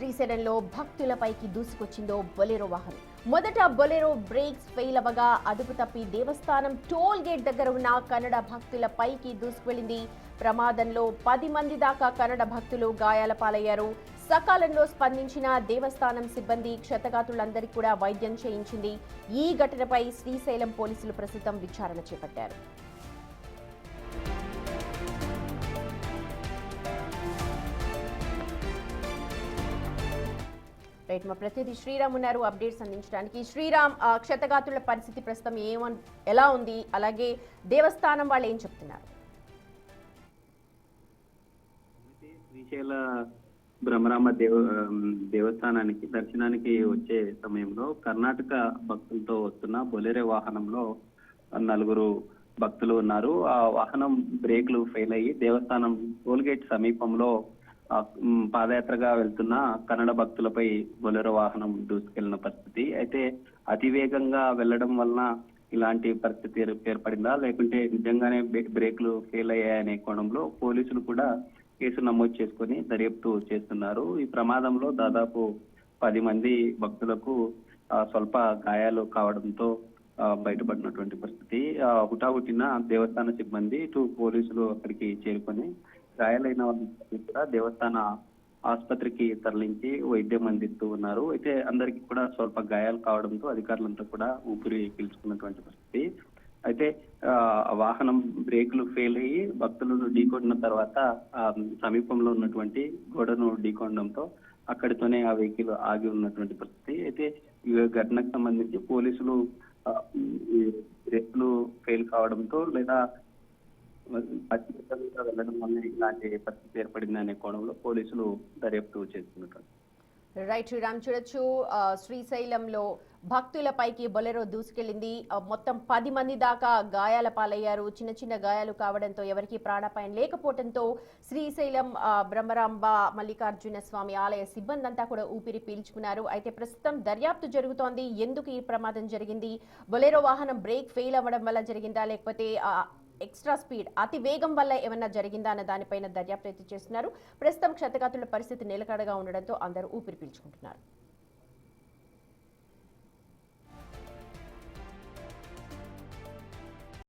శ్రీశైలంలో భక్తులపైకి దూసుకొచ్చిందో బొలెరో వాహనం. మొదట బొలెరో బ్రేక్స్ ఫెయిల్ అవ్వగా అదుపు తప్పి దేవస్థానం టోల్ గేట్ దగ్గర ఉన్న కన్నడ భక్తుల పైకి దూసుకువెళ్లింది. ప్రమాదంలో 10 మంది దాకా కన్నడ భక్తులు గాయాల పాలయ్యారు. సకాలంలో స్పందించిన దేవస్థానం సిబ్బంది క్షతగాతులందరికీ కూడా వైద్యం చేయించింది. ఈ ఘటనపై శ్రీశైలం పోలీసులు ప్రస్తుతం విచారణ చేపట్టారు. మా ప్రతినిధి శ్రీరామ్ ఉన్నారు అప్డేట్స్ అందించడానికి. శ్రీరామ్, క్షతగాతుల పరిస్థితి ప్రస్తుతం ఎలా ఉంది, అలాగే దేవస్థానం వాళ్ళు ఏం చెప్తున్నారు? శ్రీశైల బ్రహ్మరామ దేవస్థానానికి దర్శనానికి వచ్చే సమయంలో కర్ణాటక భక్తులతో వస్తున్న బొలెరో వాహనంలో 4 భక్తులు ఉన్నారు. ఆ వాహనం బ్రేక్లు ఫెయిల్ అయ్యి దేవస్థానం టోల్గేట్ సమీపంలో పాదయాత్రగా వెళ్తున్న కన్నడ భక్తులపై బొలెరో వాహనం దూసుకెళ్లిన పరిస్థితి. అయితే అతివేగంగా వెళ్లడం వలన ఇలాంటి పరిస్థితి ఏర్పడిందా, లేకుంటే నిజంగానే బ్రేక్లు ఫెయిల్ అయ్యాయనే కోణంలో పోలీసులు కూడా కేసు నమోదు చేసుకుని దర్యాప్తు చేస్తున్నారు. ఈ ప్రమాదంలో దాదాపు 10 మంది భక్తులకు స్వల్ప గాయాలు కావడంతో బయటపడినటువంటి పరిస్థితి. హుటాహుటిన దేవస్థాన సిబ్బంది పోలీసులు అక్కడికి చేరుకొని గాయాలైన వాళ్ళని కూడా దేవస్థాన ఆసుపత్రికి తరలించి వైద్యం అందిస్తూ ఉన్నారు. అయితే అందరికీ కూడా స్వల్ప గాయాలు కావడంతో అధికారులంతా కూడా ఊపిరి పీల్చుకున్నటువంటి పరిస్థితి. అయితే వాహనం బ్రేకులు ఫెయిల్ అయ్యి భక్తులను ఢీకొట్టిన తర్వాత సమీపంలో ఉన్నటువంటి గోడను ఢీకొనడంతో అక్కడితోనే ఆ వెహికల్ ఆగి ఉన్నటువంటి పరిస్థితి. అయితే ఈ ఘటనకు సంబంధించి పోలీసులు బ్రేకులు ఫెయిల్ కావడంతో లేదా వెళ్ళడం వల్ల ఇలాంటి పరిస్థితి ఏర్పడింది అనే కోణంలో పోలీసులు దర్యాప్తు చేస్తున్నారు. రైట్ శ్రీరామ్, చూడొచ్చు శ్రీశైలంలో భక్తులపైకి బొలెరో దూసుకెళ్లింది. మొత్తం 10 మంది దాకా గాయాల పాలయ్యారు. చిన్న చిన్న గాయాలు కావడంతో ఎవరికి ప్రాణాపాయం లేకపోవడంతో శ్రీశైలం బ్రహ్మరాంబ మల్లికార్జున స్వామి ఆలయ సిబ్బంది అంతా కూడా ఊపిరి పీల్చుకున్నారు. అయితే ప్రస్తుతం దర్యాప్తు జరుగుతోంది. ఎందుకు ఈ ప్రమాదం జరిగింది, బొలెరో వాహనం బ్రేక్ ఫెయిల్ అవ్వడం వల్ల జరిగిందా, లేకపోతే ఎక్స్ట్రా స్పీడ్ అతి వేగం వల్ల ఏమన్నా జరిగిందా అన్న దానిపైన దర్యాప్తు అయితే చేస్తున్నారు. ప్రస్తుతం క్షతగాతుల పరిస్థితి నిలకడగా ఉండడంతో అందరూ ఊపిరి పీల్చుకుంటున్నారు.